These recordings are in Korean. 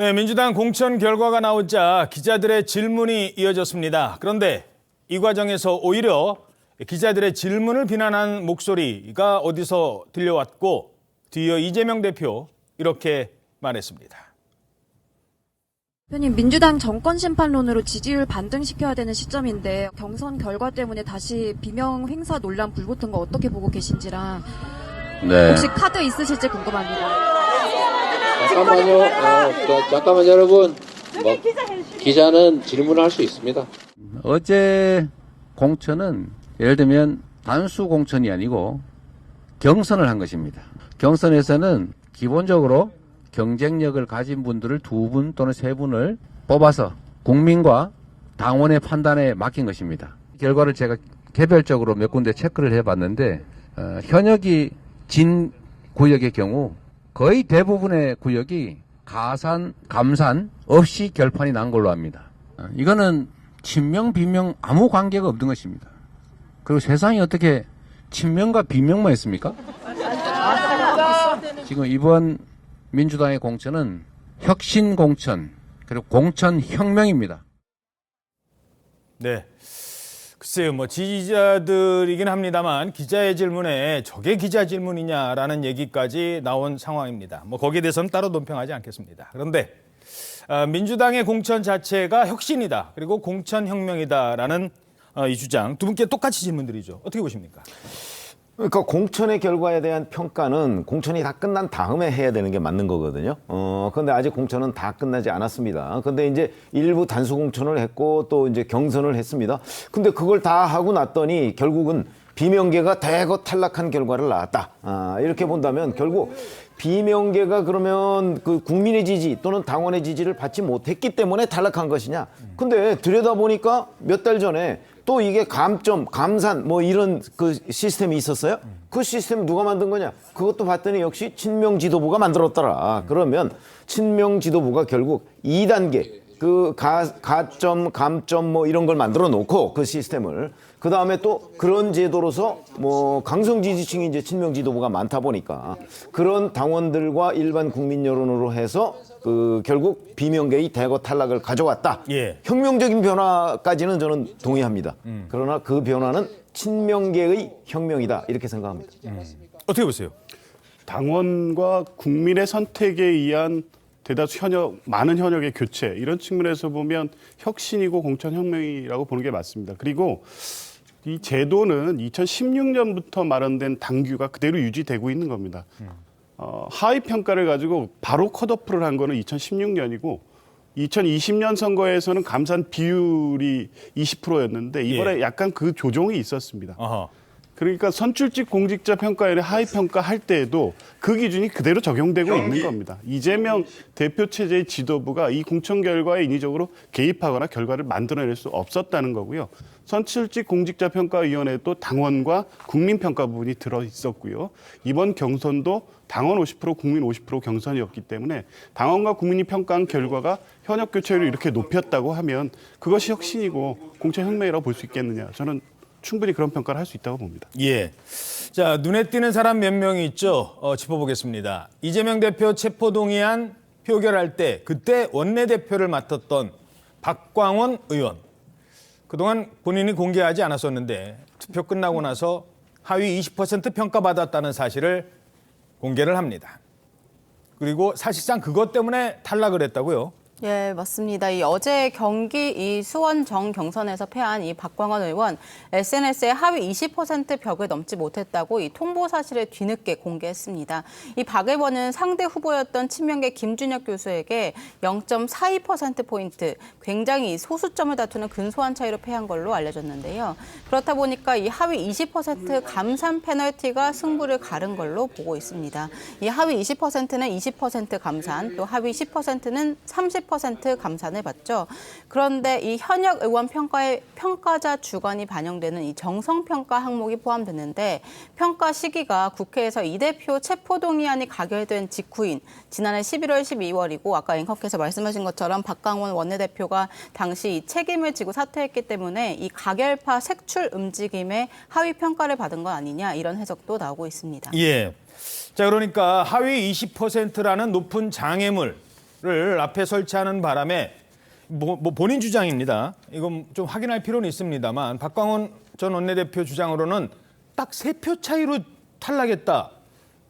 네, 민주당 공천 결과가 나오자 기자들의 질문이 이어졌습니다. 그런데 이 과정에서 오히려 기자들의 질문을 비난한 목소리가 어디서 들려왔고 뒤이어 이재명 대표 이렇게 말했습니다. 대표님, 민주당 정권 심판론으로 지지율 반등시켜야 되는 시점인데 경선 결과 때문에 다시 비명 행사 논란 불붙은 거 어떻게 보고 계신지랑 혹시 카드 있으실지 궁금합니다. 잠깐만요, 여러분. 기자는 질문할 수 있습니다. 어제 공천은 예를 들면 단수 공천이 아니고 경선을 한 것입니다. 경선에서는 기본적으로 경쟁력을 가진 분들을 2분 또는 3분을 뽑아서 국민과 당원의 판단에 맡긴 것입니다. 결과를 제가 개별적으로 몇 군데 체크를 해봤는데 현역이 진 구역의 경우 거의 대부분의 구역이 가산, 감산 없이 결판이 난 걸로 합니다. 이거는 친명, 비명 아무 관계가 없는 것입니다. 그리고 세상이 어떻게 친명과 비명만 있습니까? 지금 이번 민주당의 공천은 혁신 공천, 그리고 공천 혁명입니다. 네. 글쎄요, 지지자들이긴 합니다만 기자의 질문에 저게 기자 질문이냐라는 얘기까지 나온 상황입니다. 거기에 대해서는 따로 논평하지 않겠습니다. 그런데 민주당의 공천 자체가 혁신이다. 그리고 공천혁명이다라는 이 주장 두 분께 똑같이 질문드리죠. 어떻게 보십니까? 그러니까 공천의 결과에 대한 평가는 공천이 다 끝난 다음에 해야 되는 게 맞는 거거든요. 그런데 아직 공천은 다 끝나지 않았습니다. 근데 이제 일부 단수 공천을 했고 또 이제 경선을 했습니다. 근데 그걸 다 하고 났더니 결국은 비명계가 대거 탈락한 결과를 낳았다. 이렇게 본다면 결국 비명계가 그러면 그 국민의 지지 또는 당원의 지지를 받지 못했기 때문에 탈락한 것이냐. 근데 들여다보니까 몇 달 전에 또 이게 감점, 감산 이런 그 시스템이 있었어요? 그 시스템 누가 만든 거냐? 그것도 봤더니 역시 친명 지도부가 만들었더라. 그러면 친명 지도부가 결국 2단계 그 가점, 감점 이런 걸 만들어 놓고 그 시스템을 그 다음에 또 그런 제도로서 강성 지지층이 이제 친명 지도부가 많다 보니까 그런 당원들과 일반 국민 여론으로 해서 그 결국 비명계의 대거 탈락을 가져왔다. 예. 혁명적인 변화까지는 저는 동의합니다. 그러나 그 변화는 친명계의 혁명이다 이렇게 생각합니다. 어떻게 보세요? 당원과 국민의 선택에 의한 대다수 많은 현역의 교체 이런 측면에서 보면 혁신이고 공천혁명이라고 보는 게 맞습니다. 그리고 이 제도는 2016년부터 마련된 당규가 그대로 유지되고 있는 겁니다. 하위 평가를 가지고 바로 컷오프를 한 거는 2016년이고 2020년 선거에서는 감산 비율이 20%였는데 이번에 약간 그 조정이 있었습니다. 어허. 그러니까 선출직 공직자 평가에 하위 평가할 때에도 그 기준이 그대로 적용되고 있는 겁니다. 이재명 대표 체제의 지도부가 이 공천 결과에 인위적으로 개입하거나 결과를 만들어낼 수 없었다는 거고요. 선출직 공직자 평가위원회도 당원과 국민 평가 부분이 들어 있었고요. 이번 경선도 당원 50%, 국민 50% 경선이었기 때문에 당원과 국민이 평가한 결과가 현역 교체율을 이렇게 높였다고 하면 그것이 혁신이고 공천 혁명이라고 볼 수 있겠느냐. 저는 충분히 그런 평가를 할 수 있다고 봅니다. 예. 자, 눈에 띄는 사람 몇 명이 있죠. 짚어보겠습니다. 이재명 대표 체포동의안 표결할 때 그때 원내대표를 맡았던 박광원 의원. 그동안 본인이 공개하지 않았었는데 투표 끝나고 나서 하위 20% 평가받았다는 사실을 공개를 합니다. 그리고 사실상 그것 때문에 탈락을 했다고요? 예, 맞습니다. 어제 경기 수원정 경선에서 패한 이 박광원 의원 SNS에 하위 20% 벽을 넘지 못했다고 이 통보 사실을 뒤늦게 공개했습니다. 이 박 의원은 상대 후보였던 친명계 김준혁 교수에게 0.42%포인트, 굉장히 소수점을 다투는 근소한 차이로 패한 걸로 알려졌는데요. 그렇다 보니까 이 하위 20% 감산 페널티가 승부를 가른 걸로 보고 있습니다. 이 하위 20%는 20% 감산, 또 하위 10%는 30% 감산을 받죠. 그런데 이 현역 의원 평가에 평가자 주관이 반영되는 이 정성평가 항목이 포함되는데 평가 시기가 국회에서 이 대표 체포동의안이 가결된 직후인 지난해 11월, 12월이고 아까 앵커께서 말씀하신 것처럼 박광원 원내대표가 당시 이 책임을 지고 사퇴했기 때문에 이 가결파 색출 움직임에 하위 평가를 받은 건 아니냐 이런 해석도 나오고 있습니다. 예. 자, 그러니까 하위 20%라는 높은 장애물 를 앞에 설치하는 바람에 뭐 본인 주장입니다. 이건 좀 확인할 필요는 있습니다만 박광원 전 원내대표 주장으로는 딱 3표 차이로 탈락했다.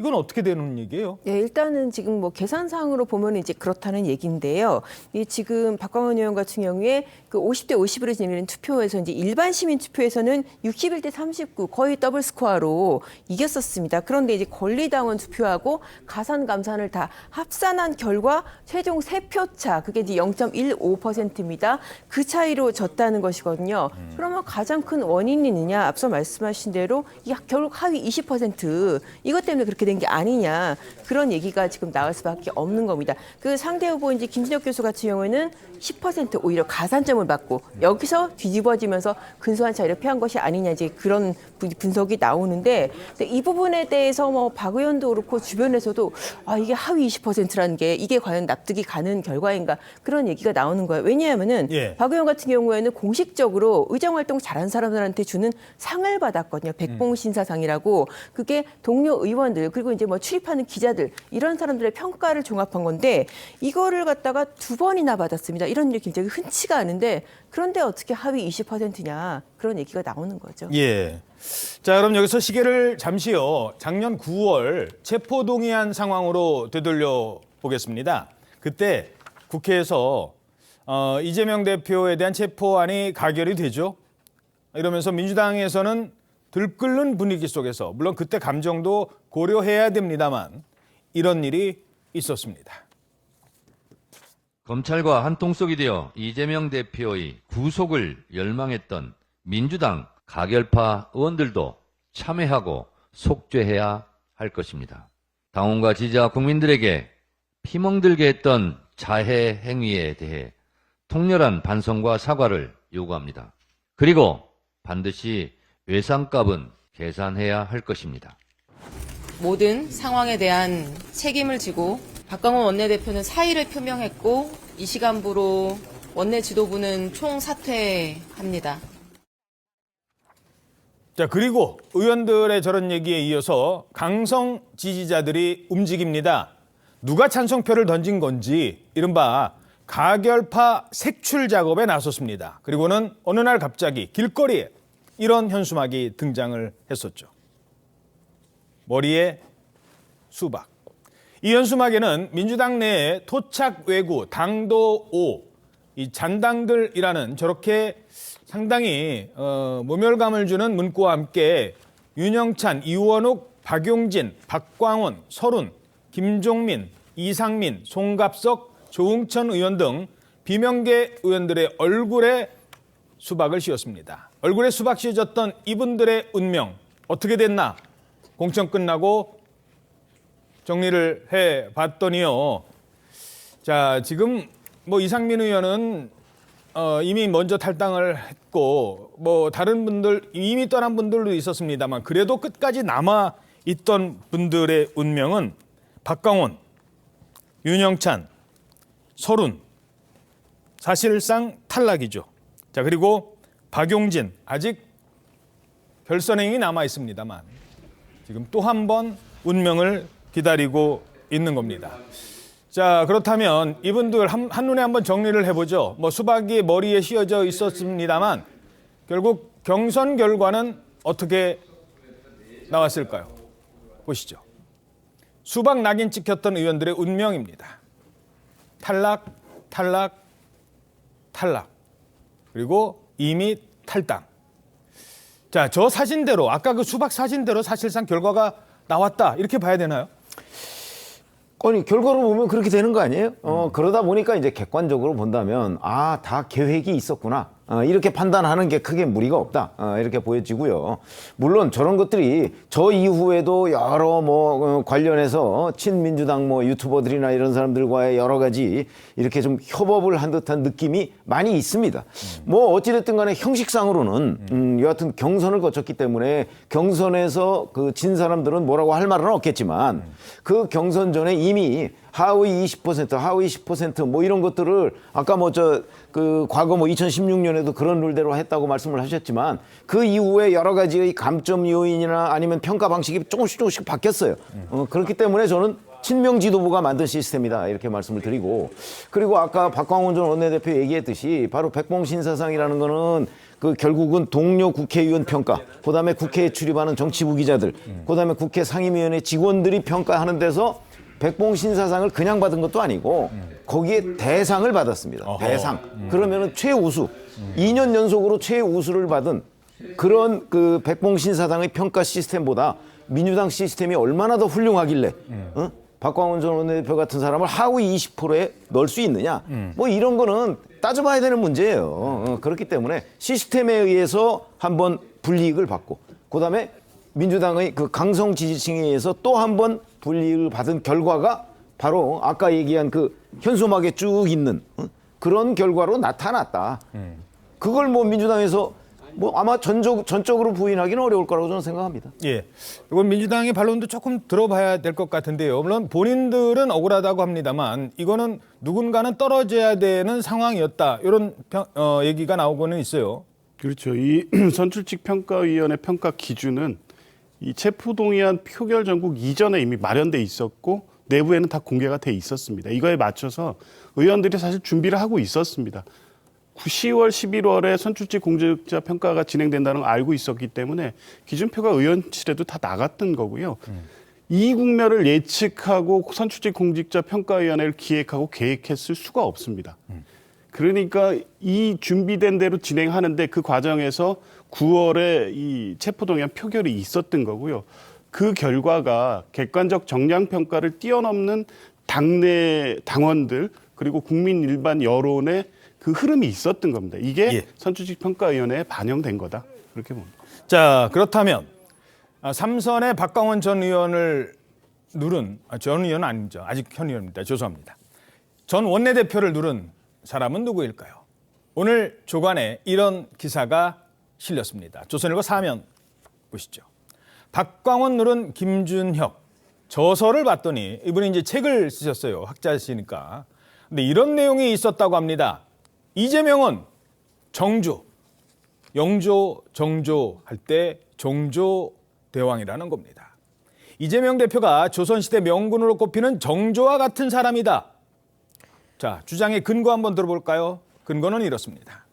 이건 어떻게 되는 얘기예요? 예, 일단은 지금 뭐 계산상으로 보면 이제 그렇다는 얘기인데요. 이 지금 박광원 의원 같은 경우에 그 50대 50으로 진행된 투표에서 이제 일반 시민 투표에서는 61대 39 거의 더블 스코어로 이겼었습니다. 그런데 이제 권리당원 투표하고 가산 감산을 다 합산한 결과 최종 3표 차, 그게 이제 0.15%입니다. 그 차이로 졌다는 것이거든요. 그러면 가장 큰 원인이 있느냐? 앞서 말씀하신 대로 이 결국 하위 20% 이것 때문에 그렇게 된 게 아니냐, 그런 얘기가 지금 나올 수밖에 없는 겁니다. 그 상대 후보 이제 김진혁 교수 같은 경우에는 10% 오히려 가산점을 받고 여기서 뒤집어지면서 근소한 차이를 피한 것이 아니냐, 이제 그런 분석이 나오는데, 이 부분에 대해서 뭐 박 의원도 그렇고 주변에서도 이게 하위 20%라는 게 이게 과연 납득이 가는 결과인가, 그런 얘기가 나오는 거예요. 왜냐하면은 박 의원 같은 경우에는 공식적으로 의정 활동 잘한 사람들한테 주는 상을 받았거든요. 백봉신사상이라고. 그게 동료 의원들 그리고 이제 뭐 출입하는 기자들 이런 사람들의 평가를 종합한 건데 이거를 갖다가 2번이나 받았습니다. 이런 일이 굉장히 흔치가 않은데 그런데 어떻게 하위 20%냐, 그런 얘기가 나오는 거죠. 예. 자, 그럼 여기서 시계를 잠시요. 작년 9월 체포동의안 상황으로 되돌려 보겠습니다. 그때 국회에서 이재명 대표에 대한 체포안이 가결이 되죠. 이러면서 민주당에서는 들끓는 분위기 속에서, 물론 그때 감정도 고려해야 됩니다만 이런 일이 있었습니다. 검찰과 한통속이 되어 이재명 대표의 구속을 열망했던 민주당 가결파 의원들도 참회하고 속죄해야 할 것입니다. 당원과 지지자 국민들에게 피멍들게 했던 자해 행위에 대해 통렬한 반성과 사과를 요구합니다. 그리고 반드시 외상값은 계산해야 할 것입니다. 모든 상황에 대한 책임을 지고 박광원 원내대표는 사의를 표명했고 이 시간부로 원내 지도부는 총사퇴합니다. 자, 그리고 의원들의 저런 얘기에 이어서 강성 지지자들이 움직입니다. 누가 찬성표를 던진 건지 이른바 가결파 색출 작업에 나섰습니다. 그리고는 어느 날 갑자기 길거리에 이런 현수막이 등장을 했었죠. 머리에 수박. 이 현수막에는 민주당 내에 토착 외구, 당도 5, 이 잔당들이라는 저렇게 상당히 모멸감을 주는 문구와 함께 윤영찬, 이원욱, 박용진, 박광원, 설훈, 김종민, 이상민, 송갑석, 조응천 의원 등 비명계 의원들의 얼굴에 수박을 씌웠습니다. 얼굴에 수박 씌워졌던 이분들의 운명 어떻게 됐나? 공천 끝나고 정리를 해봤더니요. 자, 지금 뭐 이상민 의원은 이미 먼저 탈당을 했고 뭐 다른 분들 이미 떠난 분들도 있었습니다만 그래도 끝까지 남아 있던 분들의 운명은 박광원, 윤영찬, 설훈 사실상 탈락이죠. 자, 그리고 박용진 아직 결선행이 남아 있습니다만 지금 또 한 번 운명을 기다리고 있는 겁니다. 자, 그렇다면 이분들 한눈에 한번 정리를 해보죠. 뭐 수박이 머리에 씌워져 있었습니다만 결국 경선 결과는 어떻게 나왔을까요? 보시죠. 수박 낙인 찍혔던 의원들의 운명입니다. 탈락, 탈락, 탈락. 그리고 이미 탈당. 자, 저 사진대로 아까 그 수박 사진대로 사실상 결과가 나왔다 이렇게 봐야 되나요? 아니, 결과로 보면 그렇게 되는 거 아니에요? 그러다 보니까 이제 객관적으로 본다면 다 계획이 있었구나. 이렇게 판단하는 게 크게 무리가 없다. 이렇게 보여지고요. 물론 저런 것들이 저 이후에도 여러 관련해서 친민주당 유튜버들이나 이런 사람들과의 여러 가지 이렇게 좀 협업을 한 듯한 느낌이 많이 있습니다. 어찌됐든 간에 형식상으로는 여하튼 경선을 거쳤기 때문에 경선에서 그 진 사람들은 뭐라고 할 말은 없겠지만 그 경선 전에 이미 하위 20%, 하위 10% 이런 것들을 아까 과거 2016년에도 그런 룰대로 했다고 말씀을 하셨지만 그 이후에 여러 가지의 감점 요인이나 아니면 평가 방식이 조금씩 바뀌었어요. 그렇기 때문에 저는 친명 지도부가 만든 시스템이다 이렇게 말씀을 드리고, 그리고 아까 박광원 전 원내대표 얘기했듯이 바로 백봉신사상이라는 거는 그 결국은 동료 국회의원 평가, 그다음에 국회에 출입하는 정치부 기자들, 그다음에 국회 상임위원회 직원들이 평가하는 데서 백봉신사상을 그냥 받은 것도 아니고 거기에 대상을 받았습니다. 대상. 그러면은 최우수, 2년 연속으로 최우수를 받은 그런 그 백봉신사상의 평가 시스템보다 민주당 시스템이 얼마나 더 훌륭하길래 박광원 전 원내대표 같은 사람을 하위 20%에 넣을 수 있느냐, 뭐 이런 거는 따져봐야 되는 문제예요. 그렇기 때문에 시스템에 의해서 한번 불이익을 받고, 그다음에 민주당의 그 강성 지지층에 의해서 또 한 번 불이익을 받은 결과가 바로 아까 얘기한 그 현수막에 쭉 있는 그런 결과로 나타났다. 그걸 뭐 민주당에서 뭐 아마 전적으로 부인하기는 어려울 거라고 저는 생각합니다. 예, 이건 민주당의 반론도 조금 들어봐야 될 것 같은데요. 물론 본인들은 억울하다고 합니다만 이거는 누군가는 떨어져야 되는 상황이었다, 이런 얘기가 나오고는 있어요. 그렇죠. 이 선출직 평가위원회 평가 기준은 이 체포동의안 표결 전국 이전에 이미 마련돼 있었고 내부에는 다 공개가 돼 있었습니다. 이거에 맞춰서 의원들이 사실 준비를 하고 있었습니다. 10월, 11월에 선출직 공직자 평가가 진행된다는 걸 알고 있었기 때문에 기준표가 의원실에도 다 나갔던 거고요. 이 국면을 예측하고 선출직 공직자 평가위원회를 기획하고 계획했을 수가 없습니다. 그러니까 이 준비된 대로 진행하는데 그 과정에서 9월에 이 체포동의안 표결이 있었던 거고요. 그 결과가 객관적 정량평가를 뛰어넘는 당내 당원들 그리고 국민 일반 여론의 그 흐름이 있었던 겁니다. 이게 선출직 평가위원회에 반영된 거다, 그렇게 봅니다. 자, 그렇다면 3선의 박광원 전 의원을 누른, 전 의원은 아니죠. 아직 현 의원입니다. 죄송합니다. 전 원내대표를 누른 사람은 누구일까요? 오늘 조간에 이런 기사가 실렸습니다. 조선일보 사면 보시죠. 박광원 누른 김준혁, 저서를 봤더니 이분이 이제 책을 쓰셨어요. 학자시니까. 근데 이런 내용이 있었다고 합니다. 이재명은 정조, 영조, 정조 할 때 정조 대왕이라는 겁니다. 이재명 대표가 조선시대 명군으로 꼽히는 정조와 같은 사람이다. 자, 주장의 근거 한번 들어볼까요? 근거는 이렇습니다.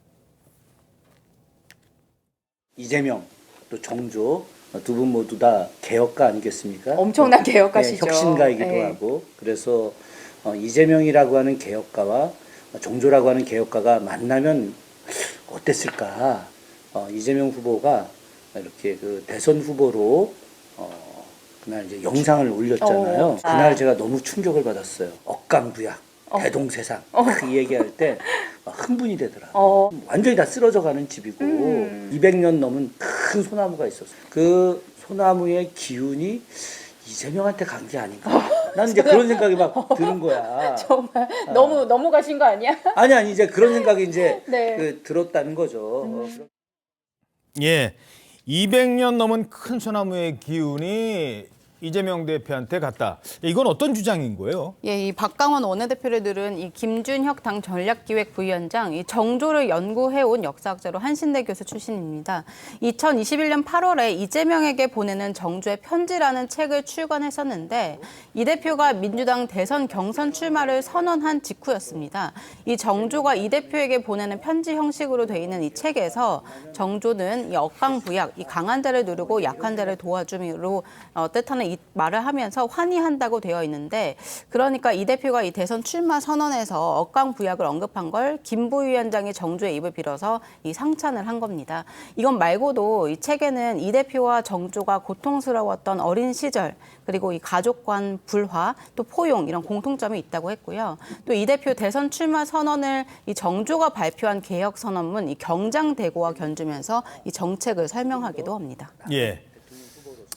이재명, 또 정조 두 분 모두 다 개혁가 아니겠습니까? 엄청난 개혁가시죠. 네, 혁신가이기도 네. 하고, 그래서 이재명이라고 하는 개혁가와 정조라고 하는 개혁가가 만나면 어땠을까? 이재명 후보가 이렇게 그 대선 후보로 그날 이제 영상을 올렸잖아요. 그날 제가 너무 충격을 받았어요. 억강부약, 대동세상 그 얘기할 때 흥분이 되더라고요. 완전히 다 쓰러져가는 집이고 200년 넘은 큰 소나무가 있었어요. 그 소나무의 기운이 이재명한테 간 게 아닌가. 나는 이제 그런 생각이 막 드는 거야. 정말 너무 가신 거 아니야? 아니 이제 그런 생각이 이제 네. 들었다는 거죠. 예, 200년 넘은 큰 소나무의 기운이 이재명 대표한테 갔다. 이건 어떤 주장인 거예요? 예, 이 박광원 원내대표를 들은 이 김준혁 당 전략기획 부위원장, 이 정조를 연구해온 역사학자로 한신대 교수 출신입니다. 2021년 8월에 이재명에게 보내는 정조의 편지라는 책을 출간했었는데 이 대표가 민주당 대선 경선 출마를 선언한 직후였습니다. 이 정조가 이 대표에게 보내는 편지 형식으로 돼 있는 이 책에서 정조는 이 억강부약, 이 강한 자를 누르고 약한 자를 도와주미로 뜻하는 이 말을 하면서 환희한다고 되어 있는데, 그러니까 이 대표가 이 대선 출마 선언에서 억강부약을 언급한 걸 김 부위원장이 정조의 입을 빌어서 이 상찬을 한 겁니다. 이건 말고도 이 책에는 이 대표와 정조가 고통스러웠던 어린 시절, 그리고 이 가족 간 불화, 또 포용 이런 공통점이 있다고 했고요. 또 이 대표 대선 출마 선언을 이 정조가 발표한 개혁 선언문 이 경장대고와 견주면서 이 정책을 설명하기도 합니다. 예,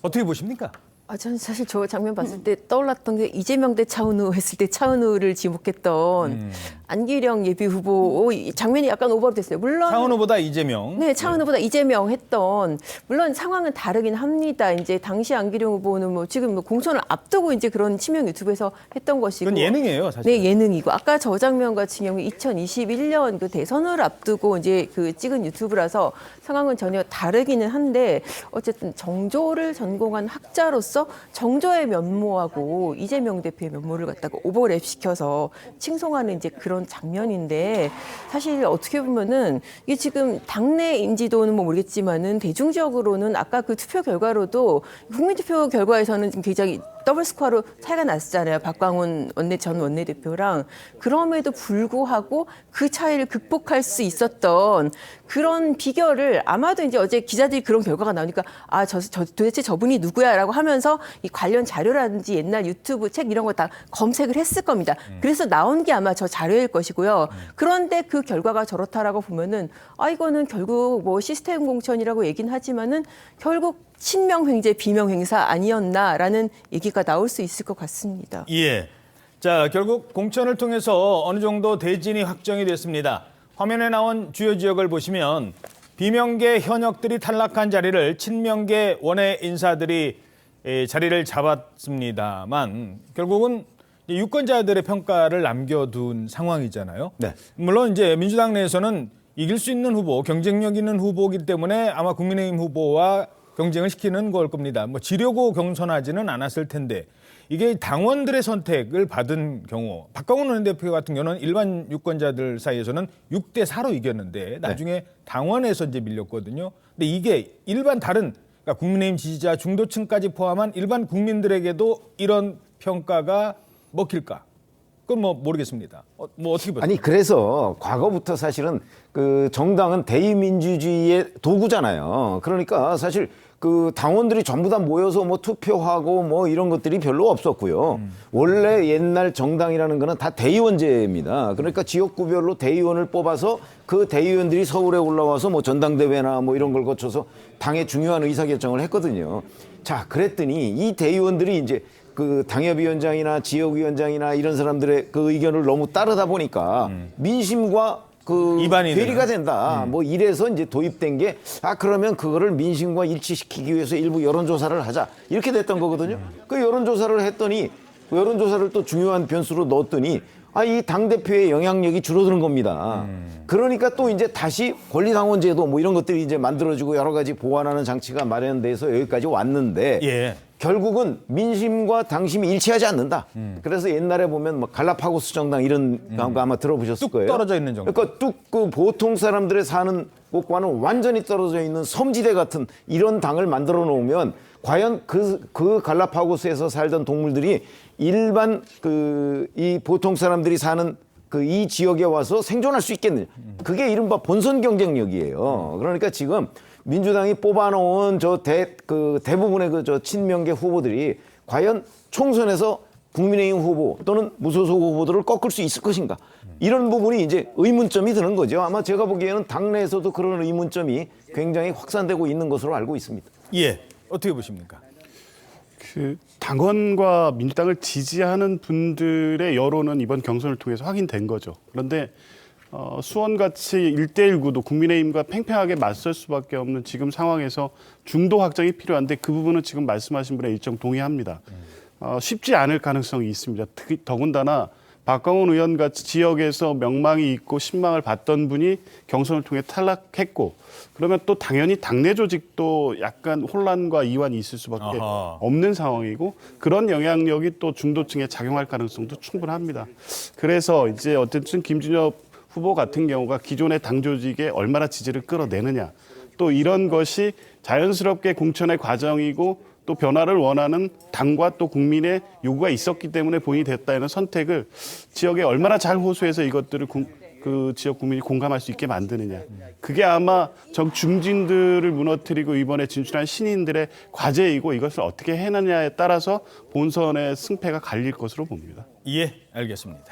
어떻게 보십니까? 저는 사실 저 장면 봤을 때 떠올랐던 게 이재명 대 차은우 했을 때 차은우를 지목했던 안기령 예비 후보 장면이 약간 오버됐어요. 물론 차은우 후보다 이재명. 네, 차은우 후보다 이재명 했던 물론 상황은 다르긴 합니다. 이제 당시 안기령 후보는 뭐 지금 뭐 공천을 앞두고 이제 그런 치명 유튜브에서 했던 것이고. 그건 예능이에요, 사실. 네, 예능이고 아까 저 장면 같은 경우 2021년 그 대선을 앞두고 이제 그 찍은 유튜브라서 상황은 전혀 다르기는 한데 어쨌든 정조를 전공한 학자로서 정조의 면모하고 이재명 대표의 면모를 갖다가 오버랩 시켜서 칭송하는 이제 그런 장면인데 사실 어떻게 보면은 이게 지금 당내 인지도는 뭐 모르겠지만은 대중적으로는 아까 그 투표 결과로도 국민투표 결과에서는 지금 굉장히 더블 스코어로 차이가 났었잖아요. 박광훈 전 원내대표랑. 그럼에도 불구하고 그 차이를 극복할 수 있었던 그런 비결을 아마도 이제 어제 기자들이 그런 결과가 나오니까 아, 도대체 저분이 누구야라고 하면서 이 관련 자료라든지 옛날 유튜브 책 이런 거 다 검색을 했을 겁니다. 그래서 나온 게 아마 저 자료일 것이고요. 그런데 그 결과가 저렇다라고 보면은 아, 이거는 결국 뭐 시스템 공천이라고 얘기는 하지만은 결국 친명횡재 비명행사 아니었나라는 얘기가 나올 수 있을 것 같습니다. 예. 자, 결국 공천을 통해서 어느 정도 대진이 확정이 됐습니다. 화면에 나온 주요 지역을 보시면 비명계 현역들이 탈락한 자리를 친명계 원외 인사들이 자리를 잡았습니다만 결국은 유권자들의 평가를 남겨둔 상황이잖아요. 네. 물론 이제 민주당 내에서는 이길 수 있는 후보, 경쟁력 있는 후보이기 때문에 아마 국민의힘 후보와 경쟁을 시키는 걸 겁니다. 뭐 지려고 경선하지는 않았을 텐데 이게 당원들의 선택을 받은 경우 박광훈 원내대표 같은 경우는 일반 유권자들 사이에서는 6대 4로 이겼는데 나중에 당원에서 이제 밀렸거든요. 근데 이게 일반 다른 그러니까 국민의힘 지지자 중도층까지 포함한 일반 국민들에게도 이런 평가가 먹힐까? 그건 뭐 모르겠습니다. 뭐 어떻게 보세요? 아니 그래서 과거부터 사실은 그 정당은 대의민주주의의 도구잖아요. 그러니까 사실 그 당원들이 전부 다 모여서 뭐 투표하고 뭐 이런 것들이 별로 없었고요. 원래 옛날 정당이라는 거는 다 대의원제입니다. 그러니까 지역구별로 대의원을 뽑아서 그 대의원들이 서울에 올라와서 뭐 전당대회나 뭐 이런 걸 거쳐서 당의 중요한 의사결정을 했거든요. 자, 그랬더니 이 대의원들이 이제 그 당협위원장이나 지역위원장이나 이런 사람들의 그 의견을 너무 따르다 보니까 민심과 그 괴리가 된다. 뭐 이래서 이제 도입된 게 그러면 그거를 민심과 일치시키기 위해서 일부 여론조사를 하자. 이렇게 됐던 거거든요. 그 여론조사를 했더니 여론조사를 또 중요한 변수로 넣었더니 이 당대표의 영향력이 줄어드는 겁니다. 그러니까 또 이제 다시 권리당원제도 뭐 이런 것들이 이제 만들어지고 여러 가지 보완하는 장치가 마련돼서 여기까지 왔는데 예. 결국은 민심과 당심이 일치하지 않는다. 그래서 옛날에 보면 뭐 갈라파고스 정당 이런 거 아마 들어보셨을 뚝 거예요. 떨어져 있는 정당. 그러니까 뚝 그 보통 사람들의 사는 곳과는 완전히 떨어져 있는 섬지대 같은 이런 당을 만들어 놓으면 과연 그 갈라파고스에서 살던 동물들이 일반 이 보통 사람들이 사는 이 지역에 와서 생존할 수 있겠느냐. 그게 이른바 본선 경쟁력이에요. 그러니까 지금 민주당이 뽑아놓은 대부분의 저 친명계 후보들이 과연 총선에서 국민의힘 후보 또는 무소속 후보들을 꺾을 수 있을 것인가. 이런 부분이 이제 의문점이 드는 거죠. 아마 제가 보기에는 당내에서도 그런 의문점이 굉장히 확산되고 있는 것으로 알고 있습니다. 예. 어떻게 보십니까? 그 당원과 민주당을 지지하는 분들의 여론은 이번 경선을 통해서 확인된 거죠. 그런데 수원같이 1대1 구도 국민의힘과 팽팽하게 맞설 수밖에 없는 지금 상황에서 중도 확장이 필요한데 그 부분은 지금 말씀하신 분의 일정 동의합니다. 쉽지 않을 가능성이 있습니다. 더군다나 박광훈 의원같이 지역에서 명망이 있고 신망을 받던 분이 경선을 통해 탈락했고 그러면 또 당연히 당내 조직도 약간 혼란과 이완이 있을 수밖에 없는 상황이고 그런 영향력이 또 중도층에 작용할 가능성도 충분합니다. 그래서 이제 어쨌든 김준엽 후보 같은 경우가 기존의 당 조직에 얼마나 지지를 끌어내느냐 또 이런 것이 자연스럽게 공천의 과정이고 또 변화를 원하는 당과 또 국민의 요구가 있었기 때문에 본인이 됐다는 선택을 지역에 얼마나 잘 호소해서 이것들을 그 지역 국민이 공감할 수 있게 만드느냐. 그게 아마 정중진들을 무너뜨리고 이번에 진출한 신인들의 과제이고 이것을 어떻게 해내냐에 따라서 본선의 승패가 갈릴 것으로 봅니다. 예, 알겠습니다.